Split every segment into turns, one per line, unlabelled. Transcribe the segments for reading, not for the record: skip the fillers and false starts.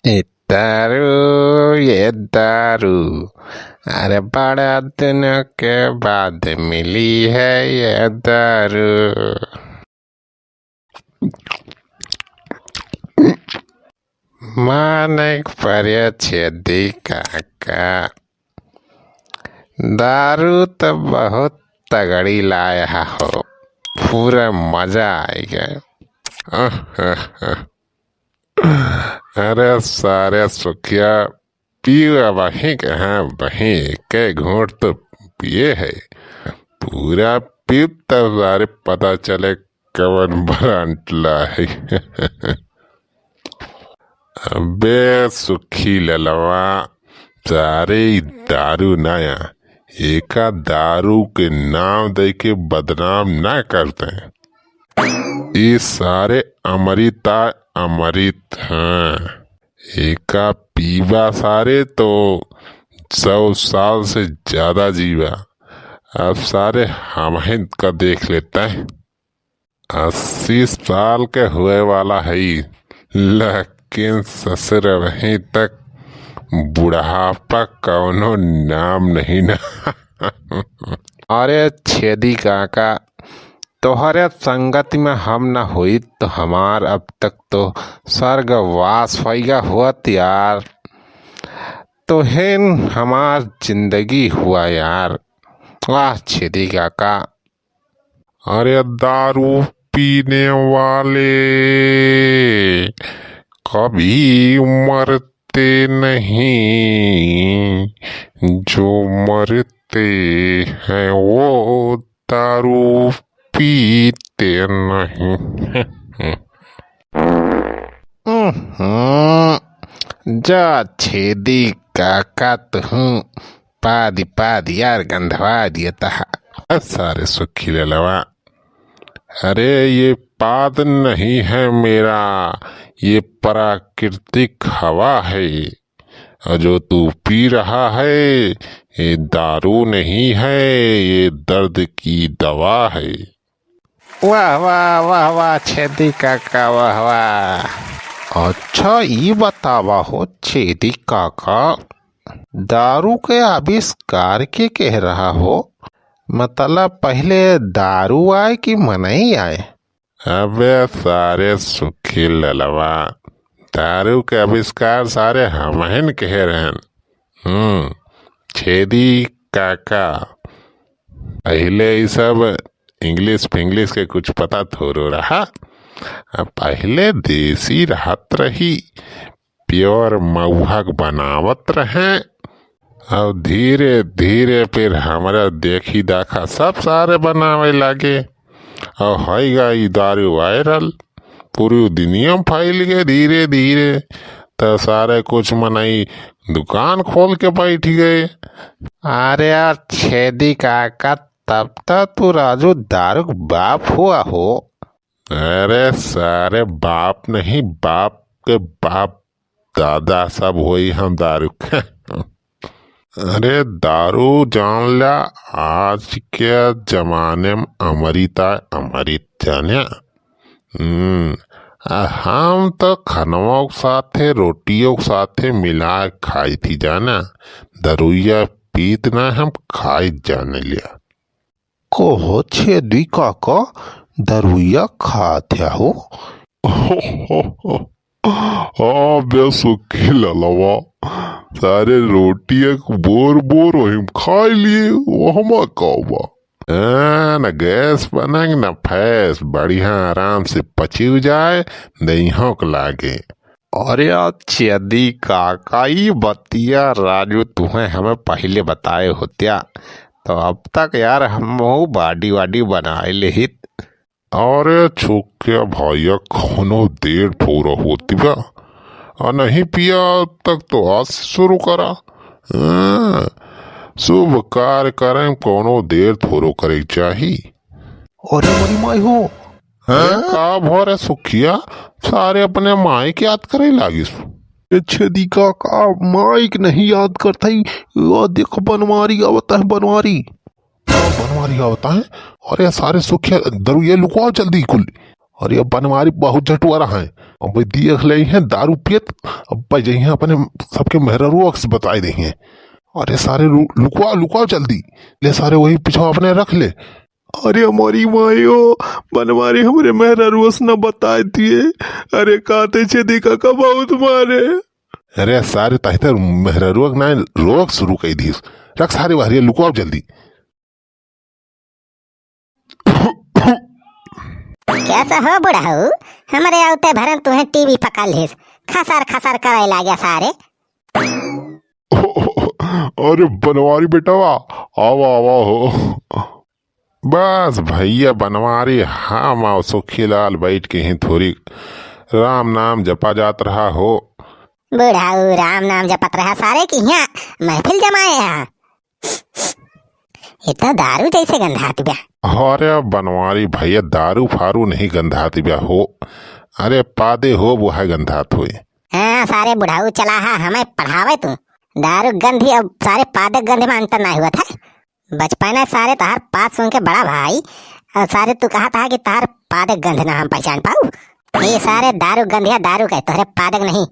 ये दारू अरे बड़ा दिनों के बाद मिली है ये दारू। मानिक परिच्छेदी काका, दारू तो बहुत तगड़ी लाया हो, पूरा मजा आएगा। अरे सारे सुखिया पियो वहीं के हैं, वहीं के घूंट तो पिए है, पूरा पीप तब सारे पता चले कवन बरांटला है। अबे सुखी ललवा, सारे दारू नया एका दारू के नाम दे के बदनाम ना करते हैं। ये सारे अमृता अमृत हैं, एका पीवा सारे तो 100 साल से ज्यादा जीवा। अब सारे हम का देख लेते हैं, 80 साल के हुए वाला है, लेकिन ससुर वहीं तक बुढ़ापा कौनो नाम नहीं ना। अरे छेदी काका, तोहरे संगति में हम न हुई तो हमार अब तक तो स्वर्गवास होइगा हुआ यार। तो हेन हमार जिंदगी हुआ यार। वाह छेदी काका। अरे दारू पीने वाले कभी मरते नहीं, जो मरते हैं वो दारू पीते नहीं। जा छेदी काका तुम पादी यार गंधवा दिया था सारे सुखी ललवा। अरे ये पाद नहीं है मेरा, ये प्राकृतिक हवा है, और जो तू पी रहा है ये दारू नहीं है, ये दर्द की दवा है। वाह वाह वाह वाह छेदी काका, वाह वाह। अच्छा ये बतावा हो छेदी काका, दारू के आविष्कार के कह रहा हो, मतलब पहले दारू आए कि मनई आए? अबे सारे सुखी ललवा, दारू के आविष्कार सारे हमहन कह रहे। छेदी काका, पहले ये सब इंग्लिश फिंग्लिश के कुछ पता थोड़ो रहा, पहले देसी रहत रही, प्योर मऊहक बनावत रहे, और धीरे धीरे फिर हमारा देखी दाखा सब सारे बनावे लागे, और होइगा ये दारू वायरल, पूरी दुनिया में फैल गए धीरे धीरे, तो सारे कुछ मनाई दुकान खोल के बैठ गए। अरे यार छेदी काका, तब तक तू राजू दारू बाप हुआ हो। अरे सारे बाप नहीं, बाप के बाप दादा सब हुई हम दारू के। अरे दारू जान ला, आज के जमाने में अमृता अमृत जाने। हम तो खनवा के साथे रोटियों के साथे मिला खाई थी जाना, दरुइया पीत ना हम खाई जाने लिया। को छेदी काका, दरुइया खाते हो? हाँ बे सुखी ललवा, सारे रोटिया बोर बोर वही खा लिए, वो हम कहवा न गैस बनंग न फैस, बढ़िया आराम से पची जाए, दहियों को लागे। अरे छेदी काका, ये बतिया राजू तुम्हें हमें पहले बताए होत्या तो अब तक यार हम बाडी वाडी बनाए ले हित। अरे छुक्या भैया, खानो देर थोड़ा होती बा, और नहीं पिया तक तो आज शुरू करा। शुभ कार्य करें कोनो देर थोड़ो करे चाहिए। अरे मरी माई हो, का भोरे सुखिया, सारे अपने माई के याद करे लागिस। छेदी काका, माइक नहीं याद करता ही, देखो बनवारी आवता है, बनवारी आवता है। और ये सारे सुखिया दरुइया लुकवाओ जल्दी कुल। और ये बनवारी बहुत झटुआ रहा है। अब भाई देख ले हैं दारू पियत, अब भाई जही अपने सबके मेहररुआ से बताई दे हैं। अरे सारे लुकवा लुकवा जल्दी ले, सारे वही पीछा अपने रख ले।
अरे हमारी मायो बनवारी हमरे मेहररुआ से न बताए दिए। अरे काते छेदी काका बहुत मारे।
अरे सारे ताहितर मेहररुआ ना रोक शुरू कर दी, रख सारे बाहर लुकवाओ जल्दी।
कैसा हो बुढ़ाऊ, हमारे आउते भरन तुम्हें टीवी पकड़ लिस, खसर खसर करे लागे सारे।
अरे बनवारी बेटावा आवा आवा हो। बस भैया बनवारी हम आओ सुखीलाल बैठ के ही थोड़ी राम नाम जपा जात रहा हो।
बुढ़ाऊ राम नाम जपत रहा सारे की यहाँ महफिल जमाए यहाँ। इतना दारू जैसे गंधात ब्या।
अरे बनवारी भैया दारू फारू नहीं गंधात ब्या हो, अरे पादे हो वो है गंधात हुए।
हाँ सारे बुढ़ाऊ चला हा हमें पढ़ावे तू, दारू गंधी अब सारे पादक गंध में अंतर ना हुआ था। बचपन सारे तहार पास सुन के बड़ा भाई और सारे तू कहा था कि तार पादक गंध ना हम पहचान पाऊ। ये सारे दारू गंधिया दारू कहे तोहरे पादक नहीं।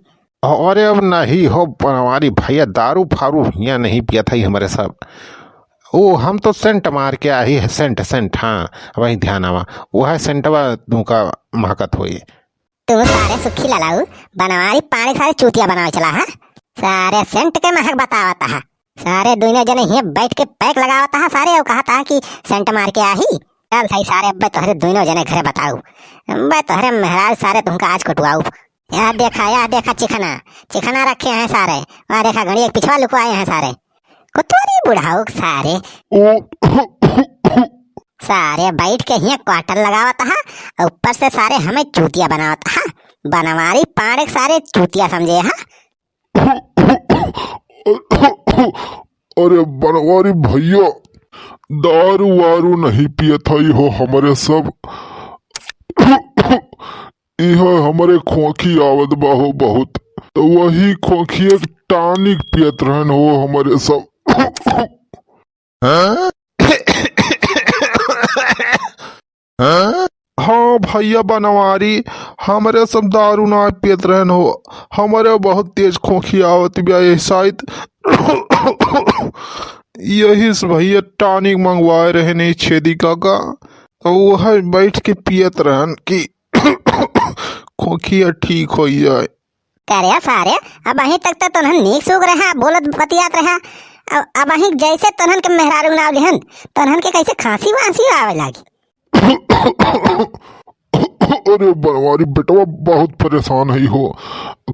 अरे अब नहीं हो बनवारी भैया, दारू फारू यहाँ नहीं पिया था ही हमारे सब। ओ हम तो सेंट मार के आई है, सेंट सेंट हाँ वही ध्यान आवा, वो है सेंटवा तुमका महकत हुई।
तू सारे सुखी ललाऊ बनवारी पानी सारे चूतिया बनावे चला है, सारे सेंट के महक बतावता है। सारे दोनों जने यहाँ बैठ के पैक लगावता है सारे और कहा था कि सेंट मार के आही। चल सही सारे अब तोहरे दोनों जने घरे बताऊ, मैं तोहरे मेहराज सारे तुमका आज कटवाऊ। यार देखा चिखना चिखना रखे हैं सारे, वहाँ देखा घड़ी एक पिछवा लुकवाए हैं सारे। कुतवारी बुढ़ाऊ सारे सारे बैठ के यहाँ क्वार्टर लगावता है और ऊपर से सारे हमें चूतिया बनावता है। बनवारी पाड़े सारे चूतिया समझे है।
अरे बनवारी भैया दारू वारू नहीं पिया था हो हमारे सब। यह हमारे खोखी आवत बाहो बहुत, तो वही खोखी एक टानिक पियत रहन हो हमारे सब। हाँ? हाँ भैया बनवारी हमारे सब दारू ना पियत रहन हो, हमारे बहुत तेज खोखी आवत बिया ये शायद यही से भैया टानिक मंगवाए रहे नहीं छेदी काका, तो वह बैठ के पियत रहन कि खोखिया ठीक हो जाए।
करे सारे अब अहीं तक तो तनहन नीक सूग रहा बोलत बतियात रहा, अब अहीं जैसे तनहन के मेहरारू नाव लिहन तनहन के कैसे खांसी वांसी आवे लागी।
अरे बनवारी बेटवा बहुत परेशान है हो,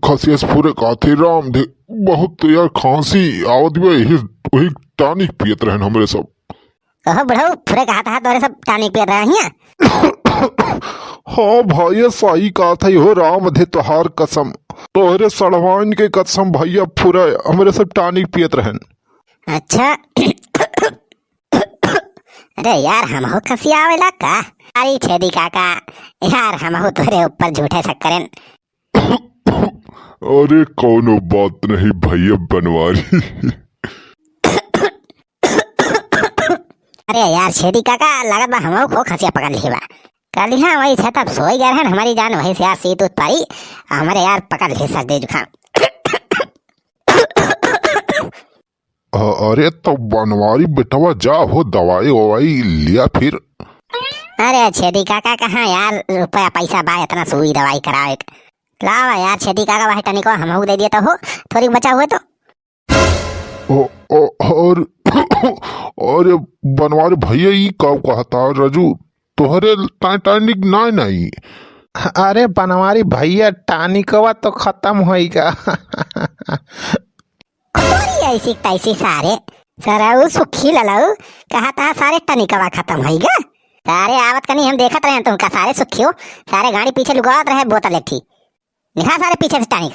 खांसी से पूरे काथे राम दे बहुत यार खांसी आवत भी यही वही टानिक पियत रहन हमरे सब।
कहो बुढ़ऊ पूरे कहा था तोरे सब टानिक पियत रहा हिया।
हाँ भैया सही कहा था हो, राम दे तोहार कसम, तोहरे सड़वाइन के कसम भैया पूरा हमरे सब टानिक पियत रहन।
अच्छा अरे यार हम हो खसी आवेला का, अरे छेदी काका यार हम हो तोरे ऊपर झूठे शक्करन।
अरे कोनो बात नहीं भैया बनवारी।
अरे यार छेदी काका लागत बा हम को खसिया पकड़ ली बा, कल यहाँ वही छत अब सोई गए हैं हमारी जान वही से यार सीत उत पारी हमारे यार पकड़ ले सर्दी जुकाम।
अरे तो बनवारी बेटवा जा हो दवाई ववाई लिया फिर।
अरे छेदी काका कहाँ यार रुपया पैसा बा इतना सुई दवाई करावे, लावा यार छेदी काका वही टनिक हम दे दिए तो हो थोड़ी बचा हुए तो।
और अरे बनवारी भैया ये कब कहता रजू तोहरे टानिक ना नहीं। अरे बनवारी भैया टानिकवा तो खत्म होएगा।
ऐसी तैसी सारे सराऊ सुखी ललाऊ कहा था सारे टनिकवा खत्म होएगा। सारे आवत कनी हम देखत रहे तुमका सारे सुखी हो, सारे गाड़ी पीछे लुगावत रहे बोतल एक थी निहा सारे पीछे से टानिक।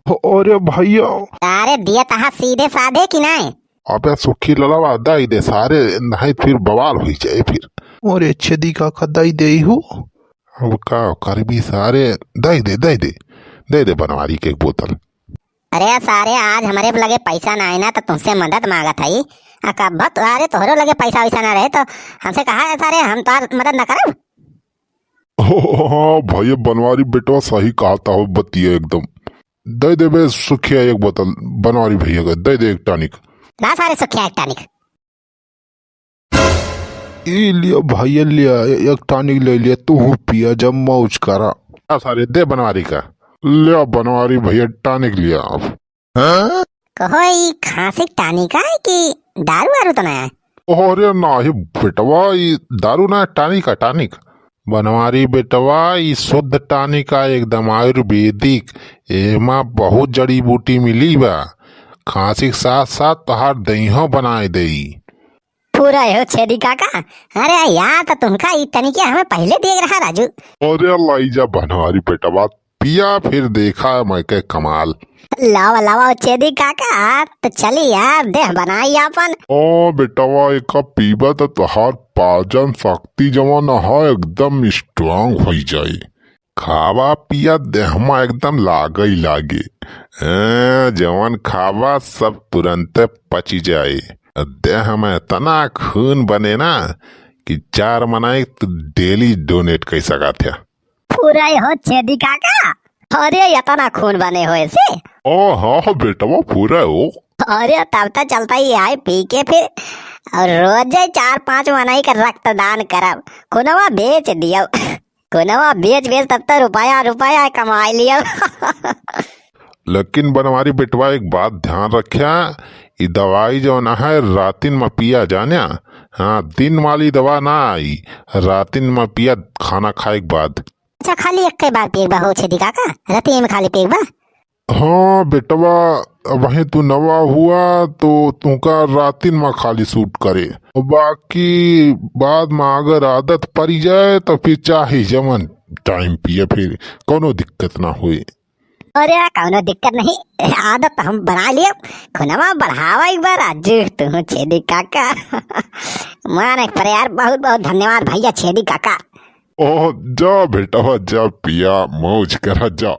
अरे भैया
सारे दिए तहा सीधे साधे कि नहीं।
अबे सुखी ललावा दाई दे सारे नहीं फिर बवाल हो जाए फिर।
और छेदी काका दाई दे हो
अब का कर भी सारे दे दे बनवारी के एक बोतल।
अरे सारे आज हमारे लगे पैसा ना आए ना तो तुमसे मदद मांगा था ही कब अरे तोहरे लगे पैसा वैसा ना रहे तो हमसे कहा है सारे हम तो मदद न करो।
हाँ भैया बनवारी बेटवा सही कहता हो, बतिया एकदम। दे दे बे सुखिया एक बोतल बनवारी भैया का, दे दे एक टॉनिक।
ला सारे सुखिया एक टॉनिक।
ये लिया भैया लिया, एक टॉनिक ले लिया, तू पिया जब मौज करा।
सारे दे बनवारी का।
लिया बनवारी भैया टॉनिक लिया आप। हाँ?
कोई खांसी टॉनिक है कि दारू वारू तो नहीं है?
अरे नाही बेटवा, ये दारू ना, टॉनिक का टॉनिक।
बनवारी बेटवा ई शुद्ध टॉनिक का, एकदम आयुर्वेदिक। एमा बहुत जड़ी बूटी मिली बा। खांसी के साथ साथ तहार दही बनाए दई।
पूरा हो छेदी काका। अरे यार तो तुमका ई टॉनिक हमें पहले देख रहा राजू।
अरे लाइजा बनवारी बेटवा, पिया फिर देखा मैं के कमाल।
लावा लावा छेदी काका, तो चली यार देह बनाई अपन।
ओ बेटवा एक पीबा तो तहार पाचन शक्ति जवन है एकदम स्ट्रांग हो जाए। खावा पिया देहमा एकदम लागई लागे। जवन खावा सब तुरंत पची जाए। देह में इतना खून बने ना कि 4 मनाई तो डेली डोनेट कर सका था।
पूरा हो छेदी काका। अरे इतना खून बने हुए से।
ओ हाँ बेटवा पूरा हो।
अरे तब तक चलता ही आए पी के फिर, और रोज 4-5 मनाई का रक्तदान करब। कुनवा बेच दियो। कुनवा बेच बेच तब तक रुपया रुपया कमा लियो।
लेकिन बनवारी बेटवा एक बात ध्यान रखिया, ये दवाई जो ना है रातिन में पिया जाना। हाँ, दिन वाली दवा ना आई, रातिन में पिया खाना खाए के बाद।
अच्छा खाली एक बार पीबा हो छेदी काका, राती में खाली पीबा?
हाँ बेटवा, वहीं तू नवा हुआ तो तुमका रातिन में खाली सूट करे। बाकी बाद में अगर आदत पड़ जाए तो फिर चाहे जमन टाइम पिए, फिर कोनो दिक्कत ना हुई।
अरे कौनो दिक्कत नहीं, आदत हम बना लिया। खुनवा बढ़ावा एक बार आज तू छेदी काका। माने पर यार बहुत बहुत धन्यवाद भैया छेदी काका।
ओ जा बेटवा जा, पिया मौज करा जा।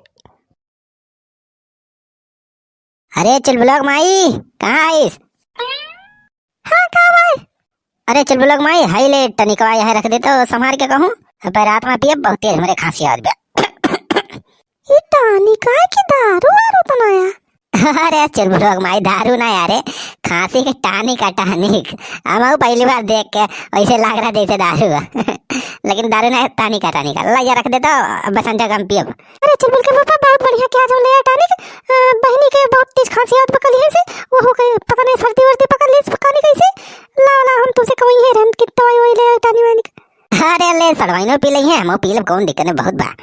अरे चुलबुलक माई कहाँ आईस? हाँ कहाँ भाई? अरे चुलबुलक माई हाई ले टनिकवा यहाँ रख दे तो संभाल के कहूँ। रात में पिए बहुत तेज मेरे खांसी आ गया। ये टॉनिक है कि दारू वारू तो नया? अरे चुलबुलक माई दारू ना यार, खांसी के टॉनिक का टॉनिक। हम पहली बार देख के ऐसे लग रहा जैसे दारू है। लेकिन दारू ना, टॉनिक का टॉनिक ला रख दे तो बस अंजा कम पियो। अरे चुलबुल के पापा बहुत बढ़िया, क्या जो ले टॉनिक। बहनी के बहुत तेज खांसी आत पकड़ ली से, वो हो गई पता नहीं सर्दी वर्दी पकड़ ली पकाने कैसे। ला ला हम तुझसे कहीं है रंत की दवाई वही ले टॉनिक वानिक। अरे ले सड़वाइनो पी ली है, हम पी लब, कौन दिक्कत है, बहुत बा।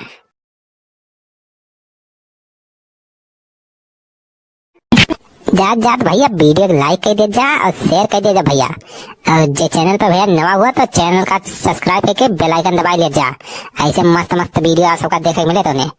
जात जात भैया वीडियो को लाइक कर दे जा और शेयर कर दे जा भैया। और जो चैनल पर भैया नवा हुआ तो चैनल का सब्सक्राइब करके बेल आइकन दबा ले जा। ऐसे मस्त मस्त वीडियो आप सबका देखने मिले तो उन्हें।